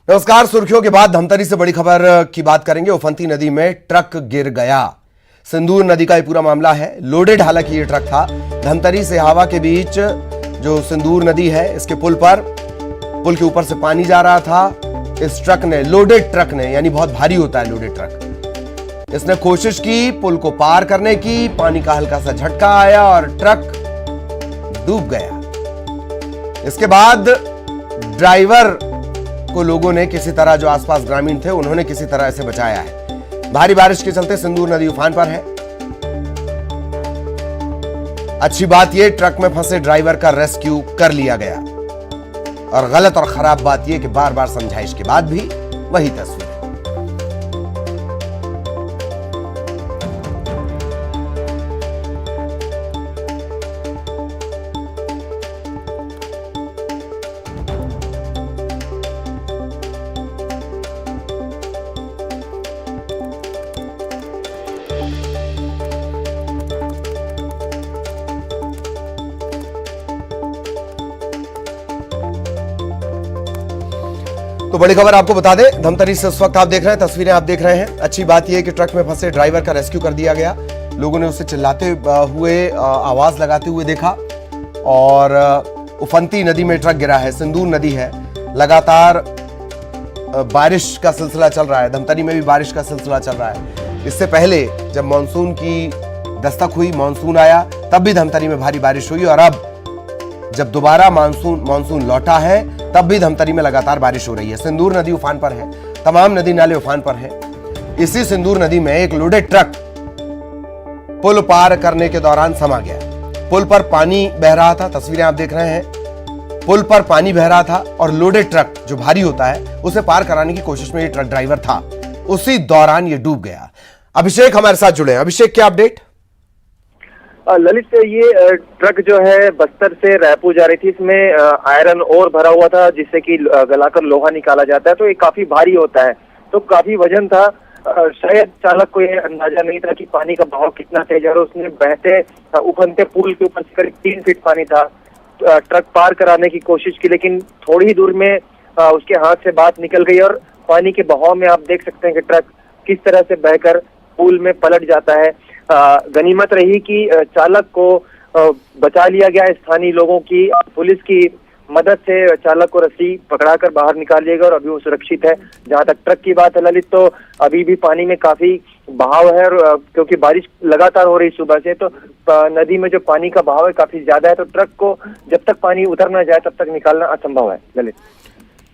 नमस्कार। सुर्खियों के बाद धमतरी से बड़ी खबर की बात करेंगे। उफंती नदी में ट्रक गिर गया। सिंदूर नदी का ये पूरा मामला है। लोडेड हालांकि ये ट्रक था। धमतरी से हावा के बीच जो सिंदूर नदी है, इसके पुल के ऊपर से पानी जा रहा था। इस ट्रक ने, लोडेड ट्रक ने, यानी बहुत भारी होता है लोडेड ट्रक, इसने कोशिश की पुल को पार करने की। पानी का हल्का सा झटका आया और ट्रक डूब गया। इसके बाद ड्राइवर को लोगों ने किसी तरह, जो आसपास ग्रामीण थे, उन्होंने किसी तरह इसे बचाया है। भारी बारिश के चलते सिंदूर नदी उफान पर है। अच्छी बात यह, ट्रक में फंसे ड्राइवर का रेस्क्यू कर लिया गया। और गलत और खराब बात यह कि बार बार समझाइश के बाद भी वही तस्वीर। तो बड़ी खबर आपको बता दें, धमतरी से उस वक्त आप देख रहे हैं, तस्वीरें आप देख रहे हैं। अच्छी बात यह है कि ट्रक में फंसे ड्राइवर का रेस्क्यू कर दिया गया। लोगों ने उसे चिल्लाते हुए, आवाज लगाते हुए देखा। और उफंती नदी में ट्रक गिरा है। सिंदूर नदी है। लगातार बारिश का सिलसिला चल रहा है। धमतरी में भी बारिश का सिलसिला चल रहा है। इससे पहले जब मानसून की दस्तक हुई, मानसून आया, तब भी धमतरी में भारी बारिश हुई। और अब जब दोबारा मानसून लौटा है, तब भी धमतरी में लगातार बारिश हो रही है। सिंदूर नदी उफान पर है। तमाम नदी नाले उफान पर हैं। इसी सिंदूर नदी में एक लोडेड ट्रक पुल पार करने के दौरान समा गया। पुल पर पानी बह रहा था, तस्वीरें आप देख रहे हैं। पुल पर पानी बह रहा था और लोडेड ट्रक जो भारी होता है, उसे पार कराने की कोशिश में ये ट्रक ड्राइवर था। उसी दौरान ये डूब गया। अभिषेक हमारे साथ जुड़े हैं। अभिषेक, क्या अपडेट? ललित, ये ट्रक जो है बस्तर से रायपुर जा रही थी। इसमें आयरन ओर भरा हुआ था, जिससे कि गलाकर लोहा निकाला जाता है। तो ये काफी भारी होता है, तो काफी वजन था। शायद चालक को ये अंदाजा नहीं था कि पानी का बहाव कितना तेज है। और उसने बहते उफनते पुल के ऊपर करीब 3 फीट पानी था। ट्रक पार कराने की कोशिश की, लेकिन थोड़ी ही दूर में उसके हाथ से बात निकल गई। और पानी के बहाव में आप देख सकते हैं कि ट्रक किस तरह से बहकर पुल में पलट जाता है। गनीमत रही कि चालक को बचा लिया गया। स्थानीय लोगों की, पुलिस की मदद से चालक को रस्सी पकड़ाकर बाहर निकाल लिया गया और अभी वो सुरक्षित है। जहां तक ट्रक की बात है ललित, तो अभी भी पानी में काफी बहाव है। और क्योंकि बारिश लगातार हो रही सुबह से, तो नदी में जो पानी का बहाव है काफी ज्यादा है। तो ट्रक को जब तक पानी उतर ना जाए, तब तक निकालना असंभव है ललित।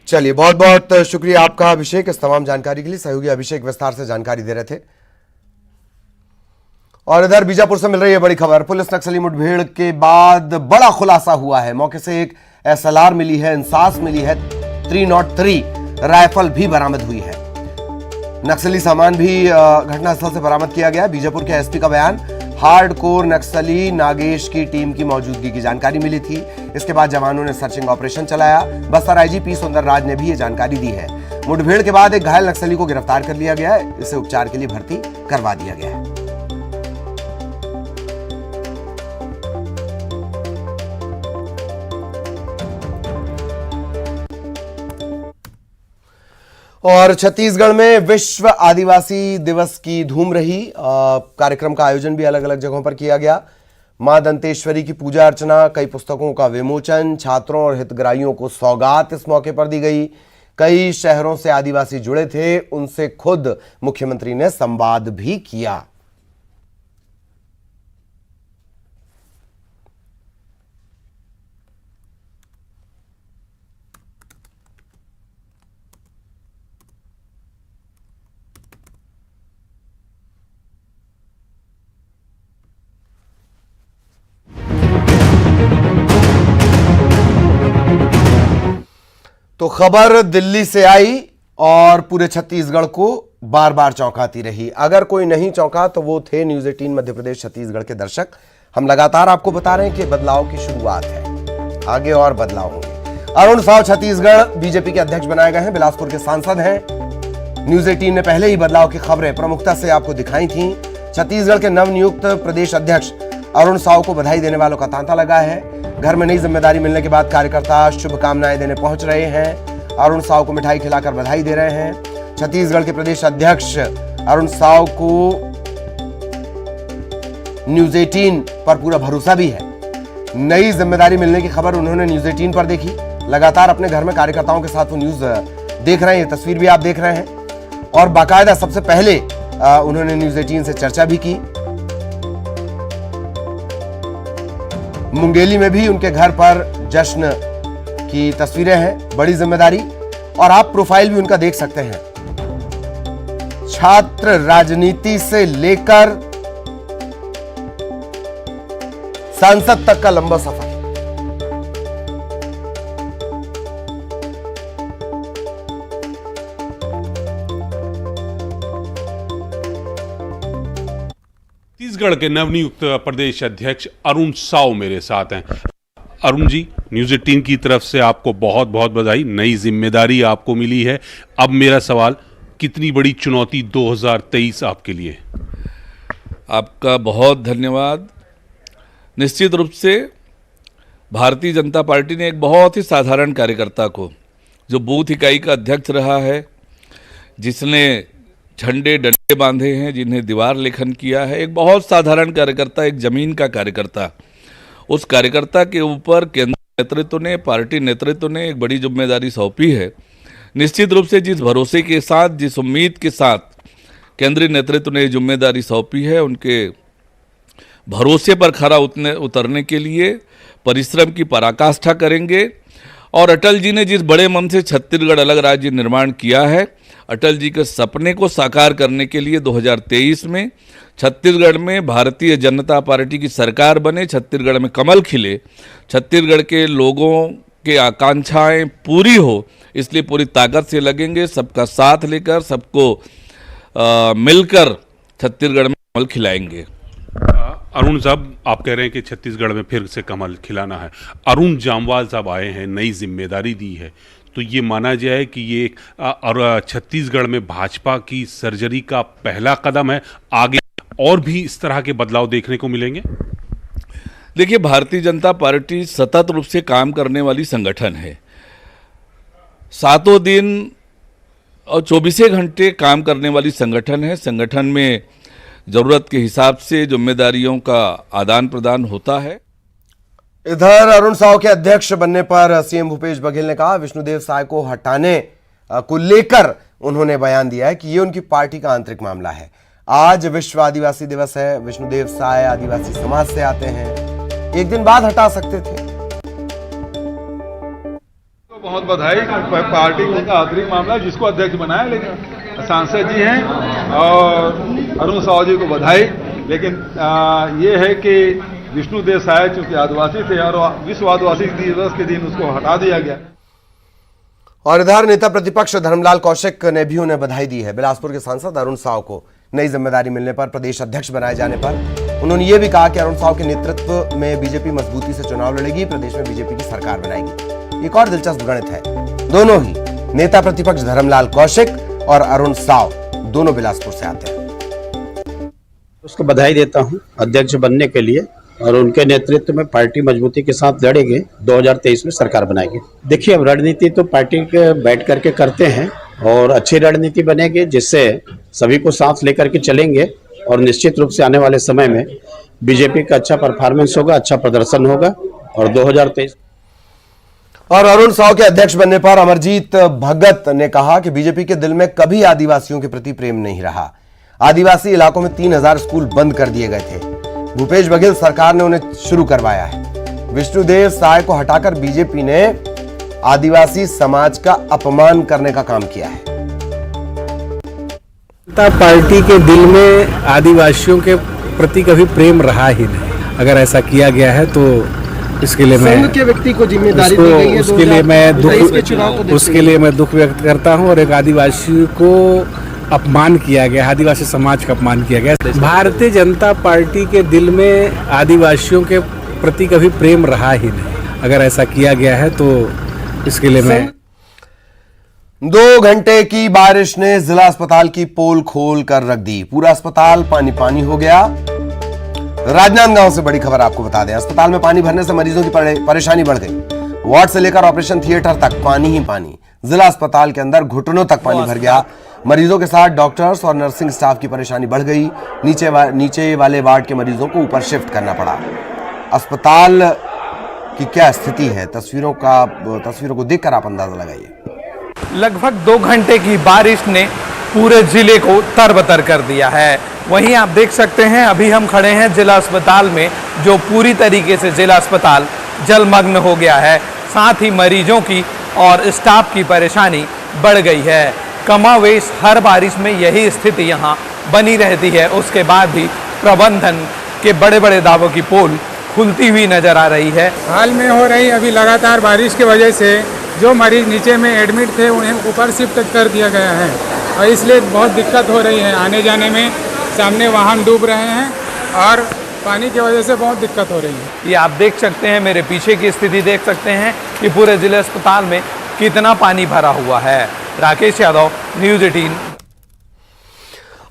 चलिए, बहुत बहुत शुक्रिया आपका अभिषेक, इस तमाम जानकारी के लिए। सहयोगी अभिषेक विस्तार से जानकारी दे रहे थे। और इधर बीजापुर से मिल रही है बड़ी खबर। पुलिस नक्सली मुठभेड़ के बाद बड़ा खुलासा हुआ है। मौके से एक SLR मिली है, इंसास मिली है, 303 राइफल भी बरामद हुई है। नक्सली सामान भी घटनास्थल से बरामद किया गया। बीजापुर के SP का बयान, हार्डकोर नक्सली नागेश की टीम की मौजूदगी की जानकारी मिली थी। इसके बाद जवानों ने सर्चिंग ऑपरेशन चलाया। बस्तर IG P सुंदरराज ने भी ये जानकारी दी है। मुठभेड़ के बाद एक घायल नक्सली को गिरफ्तार कर लिया गया है। इसे उपचार के लिए भर्ती करवा दिया गया है। और छत्तीसगढ़ में विश्व आदिवासी दिवस की धूम रही। कार्यक्रम का आयोजन भी अलग अलग जगहों पर किया गया। मां दंतेश्वरी की पूजा अर्चना, कई पुस्तकों का विमोचन, छात्रों और हितग्राहियों को सौगात इस मौके पर दी गई। कई शहरों से आदिवासी जुड़े थे, उनसे खुद मुख्यमंत्री ने संवाद भी किया। तो खबर दिल्ली से आई और पूरे छत्तीसगढ़ को बार बार चौंकाती रही। अगर कोई नहीं चौंका तो वो थे न्यूज़ 18 मध्य प्रदेश छत्तीसगढ़ के दर्शक। हम लगातार आपको बता रहे हैं कि बदलाव की शुरुआत है, आगे और बदलाव होंगे। अरुण साव छत्तीसगढ़ बीजेपी के अध्यक्ष बनाए गए हैं, बिलासपुर के सांसद हैं। न्यूज़ 18 ने पहले ही बदलाव की खबरें प्रमुखता से आपको दिखाई थी। छत्तीसगढ़ के नवनियुक्त प्रदेश अध्यक्ष अरुण साव को बधाई देने वालों का तांता लगा है। घर में नई जिम्मेदारी मिलने के बाद कार्यकर्ता शुभकामनाएं देने पहुंच रहे हैं। अरुण साव को मिठाई खिलाकर बधाई दे रहे हैं। छत्तीसगढ़ के प्रदेश अध्यक्ष अरुण साव को न्यूज 18 पर पूरा भरोसा भी है। नई जिम्मेदारी मिलने की खबर उन्होंने न्यूज 18 पर देखी। लगातार अपने घर में कार्यकर्ताओं के साथ वो न्यूज देख रहे हैं, तस्वीर भी आप देख रहे हैं। और बाकायदा सबसे पहले उन्होंने न्यूज 18 से चर्चा भी की। मुंगेली में भी उनके घर पर जश्न की तस्वीरें हैं। बड़ी जिम्मेदारी, और आप प्रोफाइल भी उनका देख सकते हैं। छात्र राजनीति से लेकर सांसद तक का लंबा सफर। छत्तीसगढ़ के नवनियुक्त प्रदेश अध्यक्ष अरुण साव मेरे साथ हैं। अरुण जी, न्यूज 18 की तरफ से आपको बहुत बहुत बधाई। नई जिम्मेदारी आपको मिली है। अब मेरा सवाल, कितनी बड़ी चुनौती 2023 आपके लिए? आपका बहुत धन्यवाद। निश्चित रूप से भारतीय जनता पार्टी ने एक बहुत ही साधारण कार्यकर्ता को, जो बूथ इकाई का अध्यक्ष रहा है, जिसने झंडे डंडे बांधे हैं, जिन्हें दीवार लेखन किया है, एक बहुत साधारण कार्यकर्ता, एक जमीन का कार्यकर्ता, उस कार्यकर्ता के ऊपर केंद्रीय नेतृत्व ने, पार्टी नेतृत्व ने एक बड़ी जिम्मेदारी सौंपी है। निश्चित रूप से जिस भरोसे के साथ, जिस उम्मीद के साथ केंद्रीय नेतृत्व ने जिम्मेदारी सौंपी है, उनके भरोसे पर खरा उतरने के लिए परिश्रम की पराकाष्ठा करेंगे। और अटल जी ने जिस बड़े मन से छत्तीसगढ़ अलग राज्य निर्माण किया है, अटल जी के सपने को साकार करने के लिए 2023 में छत्तीसगढ़ में भारतीय जनता पार्टी की सरकार बने, छत्तीसगढ़ में कमल खिले, छत्तीसगढ़ के लोगों के आकांक्षाएं पूरी हो, इसलिए पूरी ताकत से लगेंगे। सबका साथ लेकर, सबको मिलकर छत्तीसगढ़ में कमल खिलाएंगे। अरुण साहब, आप कह रहे हैं कि छत्तीसगढ़ में फिर से कमल खिलाना है। अरुण जामवाल साहब आए हैं, नई जिम्मेदारी दी है, तो ये माना जाए कि ये और छत्तीसगढ़ में भाजपा की सर्जरी का पहला कदम है। आगे और भी इस तरह के बदलाव देखने को मिलेंगे? देखिए, भारतीय जनता पार्टी सतत रूप से काम करने वाली संगठन है। 7 दिन और 24 घंटे काम करने वाली संगठन है। संगठन में जरूरत के हिसाब से जिम्मेदारियों का आदान प्रदान होता है। इधर अरुण साव के अध्यक्ष बनने पर सीएम भूपेश बघेल ने कहा, विष्णुदेव साय को हटाने को लेकर उन्होंने बयान दिया है कि ये उनकी पार्टी का आंतरिक मामला है। आज विश्व आदिवासी दिवस है। विष्णुदेव साय आदिवासी समाज से आते हैं, एक दिन बाद हटा सकते थे। तो बहुत बधाई। पार्टी का आंतरिक मामला, जिसको अध्यक्ष बनाया, लेकिन सांसद जी हैं, और अरुण साव जी को बधाई। लेकिन ये है कि विष्णुदेव साय चूंकि आदिवासी थे और विश्व आदिवासी दिवस के दिन उसको हटा दिया गया। और इधर नेता प्रतिपक्ष धर्मलाल कौशिक ने भी उन्हें बधाई दी है। बिलासपुर के सांसद अरुण साव को नई जिम्मेदारी मिलने पर, प्रदेश अध्यक्ष बनाए जाने पर उन्होंने ये भी कहा कि अरुण साव के नेतृत्व में बीजेपी मजबूती से चुनाव लड़ेगी, प्रदेश में बीजेपी की सरकार बनाएगी। एक और दिलचस्प गणित है, दोनों ही नेता प्रतिपक्ष धर्मलाल कौशिक और अरुण साव दोनों बिलासपुर से आते हैं। उसको बधाई देता हूं अध्यक्ष बनने के लिए, और उनके नेतृत्व में पार्टी मजबूती के साथ लड़ेंगे, 2023 में सरकार बनाएगी। देखिए, अब रणनीति तो पार्टी के बैठ करके करते हैं, और अच्छी रणनीति बनेगी जिससे सभी को साथ लेकर के चलेंगे, और निश्चित रूप से आने वाले समय में बीजेपी का अच्छा परफॉर्मेंस होगा, अच्छा प्रदर्शन होगा। और 2023 और अरुण साव के अध्यक्ष बनने पर अमरजीत भगत ने कहा कि बीजेपी के दिल में कभी आदिवासियों के प्रति प्रेम नहीं रहा। आदिवासी इलाकों में 3000 स्कूल बंद कर दिए गए थे, भूपेश बघेल सरकार ने उन्हें शुरू करवाया है। विष्णुदेव साय को हटाकर बीजेपी ने आदिवासी समाज का अपमान करने का काम किया है। जनता पार्टी के दिल में आदिवासियों के प्रति कभी प्रेम रहा ही नहीं। अगर ऐसा किया गया है तो इसके लिए मैं के व्यक्ति को जिम्मेदारी दी गई है, उसके लिए मैं दुख व्यक्त करता हूं। और एक आदिवासी को अपमान किया गया, आदिवासी समाज का अपमान किया गया। भारतीय जनता पार्टी के दिल में आदिवासियों के प्रति कभी प्रेम रहा ही नहीं। अगर ऐसा किया गया है तो इसके लिए मैं 2 घंटे की बारिश ने जिला अस्पताल की पोल खोल कर रख दी। पूरा अस्पताल पानी पानी हो गया। राजनांदगांव से बड़ी खबर आपको बता दें, अस्पताल में पानी भरने से मरीजों की परेशानी बढ़ गई। वार्ड से लेकर ऑपरेशन थिएटर तक पानी ही पानी। जिला अस्पताल के अंदर घुटनों तक पानी भर गया। मरीजों के साथ डॉक्टर्स और नर्सिंग स्टाफ की परेशानी बढ़ गई। नीचे वाले वार्ड के मरीजों को ऊपर शिफ्ट करना पड़ा। अस्पताल की क्या स्थिति है, तस्वीरों को देखकर आप अंदाजा लगाइए। लगभग 2 घंटे की बारिश ने पूरे जिले को तरबतर कर दिया है। वहीं आप देख सकते हैं अभी हम खड़े हैं जिला अस्पताल में, जो पूरी तरीके से जिला अस्पताल जलमग्न हो गया है। साथ ही मरीजों की और स्टाफ की परेशानी बढ़ गई है। कमावेश हर बारिश में यही स्थिति यहाँ बनी रहती है। उसके बाद भी प्रबंधन के बड़े बड़े दावों की पोल खुलती हुई नजर आ रही है। हाल में हो रही अभी लगातार बारिश की वजह से जो मरीज नीचे में एडमिट थे उन्हें ऊपर शिफ्ट कर दिया गया है और इसलिए बहुत दिक्कत हो रही है आने जाने में। सामने वाहन डूब रहे हैं और पानी की वजह से बहुत दिक्कत हो रही है। ये आप देख सकते हैं, मेरे पीछे की स्थिति देख सकते हैं कि पूरे जिला अस्पताल में कितना पानी भरा हुआ है। राकेश यादव, न्यूज़ 18।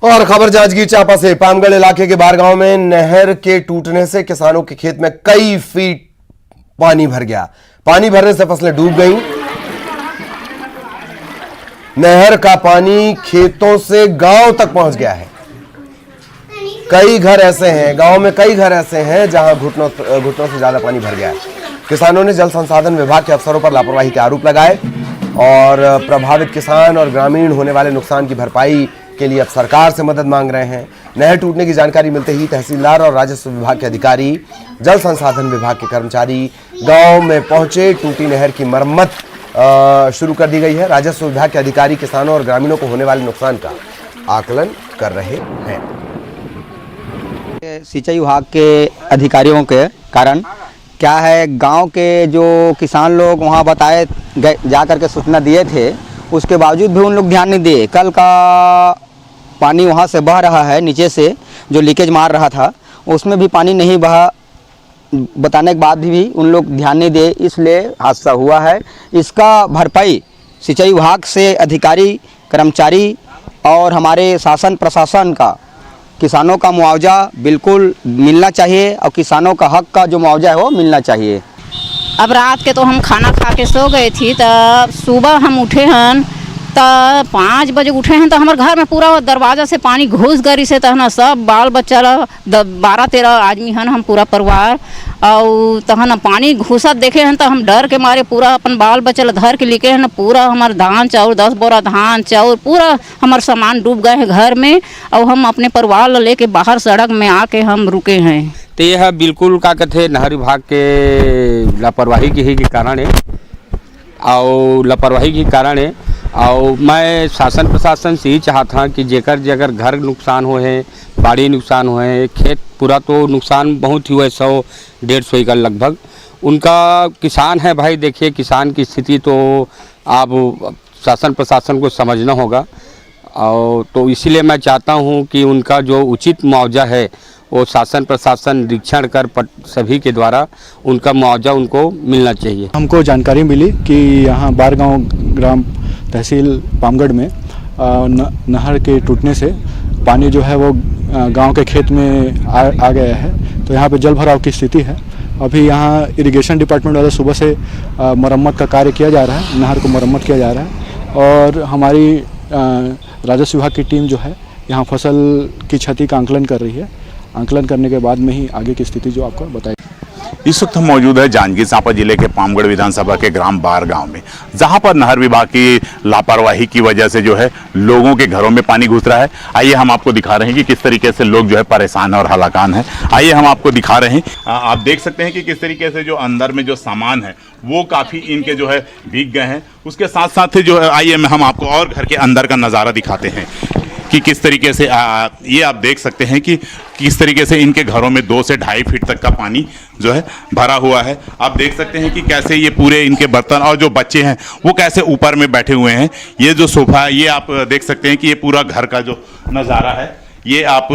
और खबर जांजगीर चांपा से। पामगढ़ इलाके के बारगांव में नहर के टूटने से किसानों के खेत में कई फीट पानी भर गया। पानी भरने से फसलें डूब गईं। नहर का पानी खेतों से गांव तक पहुंच गया है। कई घर ऐसे हैं, गांव में कई घर ऐसे हैं जहां घुटनों से ज्यादा पानी भर गया है। किसानों ने जल संसाधन विभाग के अफसरों पर लापरवाही के आरोप लगाए और प्रभावित किसान और ग्रामीण होने वाले नुकसान की भरपाई के लिए अब सरकार से मदद मांग रहे हैं। नहर टूटने की जानकारी मिलते ही तहसीलदार और राजस्व विभाग के अधिकारी, जल संसाधन विभाग के कर्मचारी गांव में पहुंचे। टूटी नहर की मरम्मत शुरू कर दी गई है। राजस्व विभाग के अधिकारी किसानों और ग्रामीणों को होने वाले नुकसान का आकलन कर रहे हैं। सिंचाई विभाग के अधिकारियों के कारण क्या है, गांव के जो किसान लोग वहां बताए जा करके सूचना दिए थे, उसके बावजूद भी उन लोग ध्यान नहीं दिए। कल का पानी वहां से बह रहा है, नीचे से जो लीकेज मार रहा था उसमें भी पानी नहीं बहा, बताने के बाद भी उन लोग ध्यान नहीं दिए, इसलिए हादसा हुआ है। इसका भरपाई सिंचाई विभाग से अधिकारी, कर्मचारी और हमारे शासन प्रशासन का किसानों का मुआवजा बिल्कुल मिलना चाहिए और किसानों का हक का जो मुआवजा है वो मिलना चाहिए। अब रात के तो हम खाना खा के सो गए थी, तब सुबह हम उठे हैं तब 5 बजे उठे हैं तो हमारे घर में पूरा दरवाज़ा से पानी घुस गई से तहना सब बाल बच्चा 12-13 आदमी हैं हम पूरा परिवार, और तहना पानी घुसत देखे हैं तो हम डर के मारे पूरा अपन बाल बच्चा धर के लेके हैं पूरा हमारे धान चाउर 10 बोरा धान चाउर पूरा हमारे सामान डूब गए हैं घर में, और हम अपने परिवार लेके बाहर सड़क में आके हम रुके हैं। तो यह बिल्कुल क्या कहते नहर विभाग के लापरवाही के ही कारण है और लापरवाही के कारण है। और मैं शासन प्रशासन से ही चाहता कि जेकर घर नुकसान हो है, बाड़ी नुकसान हुए है, खेत पूरा तो नुकसान बहुत ही हुआ है, 100-150 एकड़ लगभग उनका किसान है। भाई देखिए किसान की स्थिति तो आप शासन प्रशासन को समझना होगा, और तो इसीलिए मैं चाहता हूं कि उनका जो उचित मुआवजा है वो शासन प्रशासन निरीक्षण कर सभी के द्वारा उनका मुआवजा उनको मिलना चाहिए। हमको जानकारी मिली कि यहाँ बारगांव ग्राम तहसील पामगढ़ में नहर के टूटने से पानी जो है वो गांव के खेत में आ गया है, तो यहाँ पे जल भराव की स्थिति है। अभी यहाँ इरिगेशन डिपार्टमेंट वाले सुबह से मरम्मत का कार्य किया जा रहा है, नहर को मरम्मत किया जा रहा है, और हमारी राजस्व विभाग की टीम जो है यहाँ फसल की क्षति का आंकलन कर रही है। आंकलन करने के बाद में ही आगे की स्थिति जो आपको बताई। इस वक्त हम मौजूद है जांजगीर चांपा जिले के पामगढ़ विधानसभा के ग्राम बारगांव में, जहां पर नहर विभाग की लापरवाही की वजह से जो है लोगों के घरों में पानी घुस रहा है। आइए हम आपको दिखा रहे हैं कि किस तरीके से लोग जो है परेशान और हलाकान है। आइए हम आपको दिखा रहे हैं, आप देख सकते हैं कि किस तरीके से जो अंदर में जो सामान है वो काफ़ी इनके जो है भीग गए हैं। उसके साथ साथ जो है आइए हम आपको और घर के अंदर का नज़ारा दिखाते हैं कि किस तरीके से ये आप देख सकते हैं कि किस तरीके से इनके घरों में 2 से 2.5 फीट तक का पानी जो है भरा हुआ है। आप देख सकते हैं कि कैसे ये पूरे इनके बर्तन और जो बच्चे हैं वो कैसे ऊपर में बैठे हुए हैं। ये जो सोफा है ये आप देख सकते हैं कि ये पूरा घर का जो नज़ारा है ये आप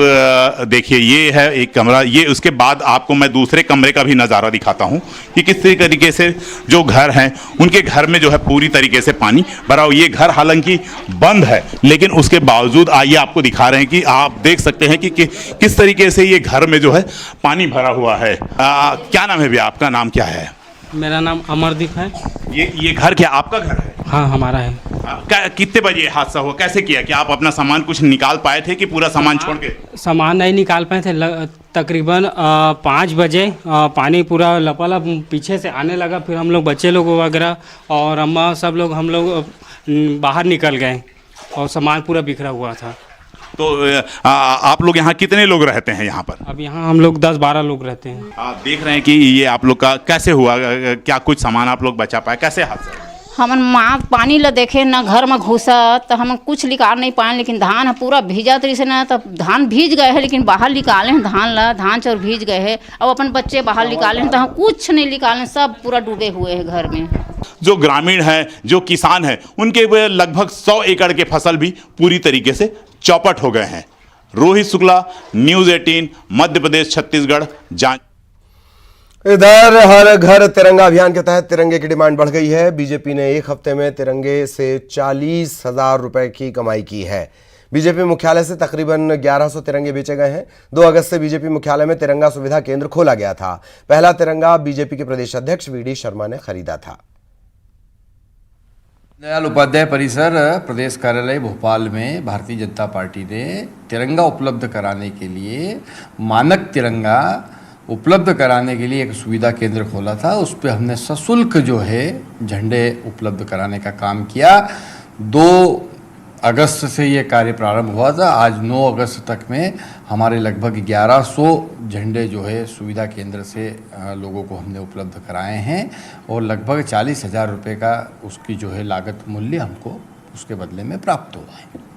देखिए, ये है एक कमरा। ये उसके बाद आपको मैं दूसरे कमरे का भी नज़ारा दिखाता हूँ कि किस तरीके से जो घर हैं उनके घर में जो है पूरी तरीके से पानी भरा हुआ। ये घर हालांकि बंद है लेकिन उसके बावजूद आइए आपको दिखा रहे हैं कि आप देख सकते हैं कि किस तरीके से ये घर में जो है पानी भरा हुआ है। क्या नाम है भैया, आपका नाम क्या है? मेरा नाम अमरदीप है। ये घर क्या आपका घर है? हाँ हमारा है। कितने बजे हादसा हुआ, कैसे किया? क्या आप अपना सामान कुछ निकाल पाए थे कि पूरा सामान छोड़ के? सामान नहीं निकाल पाए थे। तकरीबन 5 बजे पानी पूरा लपालप पीछे से आने लगा। फिर हम लोग बच्चे लोग वगैरह और अम्मा सब लोग हम लोग बाहर निकल गए और सामान पूरा बिखरा हुआ था। तो आप लोग यहाँ कितने लोग रहते हैं यहाँ पर? अब यहाँ हम लोग 10-12 लोग रहते हैं। आप देख रहे हैं कि ये आप लोग का कैसे हुआ, क्या कुछ सामान आप लोग बचा पाए, कैसे हादसा? हमन माँ पानी ला देखे ना घर में घुसा तो हम कुछ निकाल नहीं पाए, लेकिन धान है पूरा भीजा तरी से ना, तब धान भीज गए हैं लेकिन बाहर निकाले हैं धान ला, धान चाउर भीज गए हैं। अब अपन बच्चे बाहर निकाले हैं तो हम कुछ नहीं निकाले, सब पूरा डूबे हुए हैं घर में। जो ग्रामीण हैं, जो किसान हैं, उनके लगभग 100 एकड़ के फसल भी पूरी तरीके से चौपट हो गए हैं। रोहित शुक्ला, न्यूज़ 18, मध्य प्रदेश, छत्तीसगढ़, जांच। इधर हर घर तिरंगा अभियान के तहत तिरंगे की डिमांड बढ़ गई है। बीजेपी ने एक हफ्ते में तिरंगे से 40,000 रुपए की कमाई की है। बीजेपी मुख्यालय से तकरीबन 1100 तिरंगे बेचे गए हैं। 2 अगस्त से बीजेपी मुख्यालय में तिरंगा सुविधा केंद्र खोला गया था। पहला तिरंगा बीजेपी के प्रदेश अध्यक्ष वीडी शर्मा ने खरीदा था। दयाल उपाध्याय परिसर प्रदेश कार्यालय भोपाल में भारतीय जनता पार्टी ने तिरंगा उपलब्ध कराने के लिए, मानक तिरंगा उपलब्ध कराने के लिए एक सुविधा केंद्र खोला था। उस पर हमने सशुल्क जो है झंडे उपलब्ध कराने का काम किया। 2 अगस्त से ये कार्य प्रारंभ हुआ था। आज 9 अगस्त तक में हमारे लगभग 1100 झंडे जो है सुविधा केंद्र से लोगों को हमने उपलब्ध कराए हैं और लगभग 40,000 रुपये का उसकी जो है लागत मूल्य हमको उसके बदले में प्राप्त हुआ है।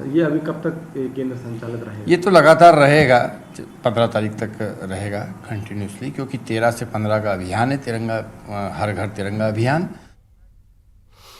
ये अभी कब तक केंद्र संचालित रहेगा? ये तो लगातार रहेगा, 15 तारीख तक रहेगा कंटिन्यूसली, क्योंकि 13 से 15 का अभियान है तिरंगा, हर घर तिरंगा अभियान।